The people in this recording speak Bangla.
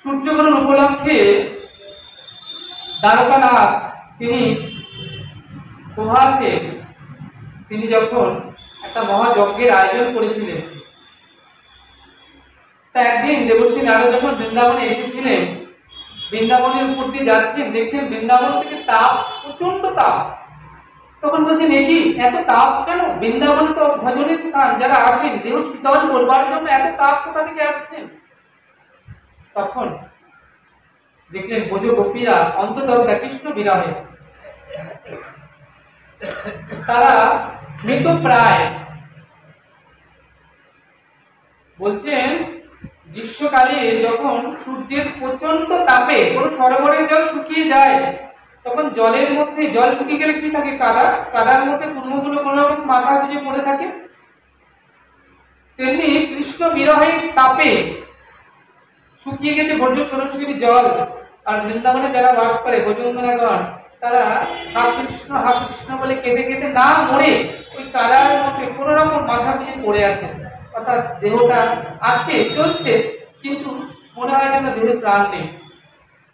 সূর্যগ্রহণ উপলক্ষে দ্বারকানাথ তিনি প্রভাসে তিনি যখন একটা মহাযজ্ঞের আয়োজন করেছিলেন, তা একদিন দেবশ্রী নারদ যখন বৃন্দাবনে এসেছিলেন, বৃন্দাবনের উপর দিয়ে যাচ্ছেন, দেখছেন বৃন্দাবন থেকে তাপ, প্রচন্ড তাপ। তখন বলছেন, একি এত তাপ কেন? বৃন্দাবনে তো ভজনের স্থান, যারা আসেন দেহ শীতল করবার জন্য এত তাপ কোথা থেকে আসছেন? তখন দেখলেন ব্রজ গোপীরা অন্তর্দগ্ধা কৃষ্ণ বিরহে, তারা মৃত প্রায়। বলছেন গ্রীষ্মকালে যখন সূর্যের প্রচন্ড তাপে কোনো সরোবরের জল শুকিয়ে যায়, তখন জলের মধ্যে, জল শুকিয়ে গেলে কি থাকে? কাদা, কাদার মধ্যে কুর্মগুলো কোনো রকম মাথা গুঁজে পড়ে থাকে। তেমনি কৃষ্ণ বিরহের তাপে শুকিয়ে গেছে ব্রজ সরস্বতীর জল, আর বৃন্দাবনে যারা বাস করে ব্রজবন্দনাগণ, তারা হা কৃষ্ণ বলে কেঁদে কেঁদে না মরে ওই কাদার মধ্যে কোনো রকম মাথা গুঁজে পড়ে আছে। অর্থাৎ দেহটা আছে, চলছে, কিন্তু মনে হয় যেন দেহে প্রাণ নেই।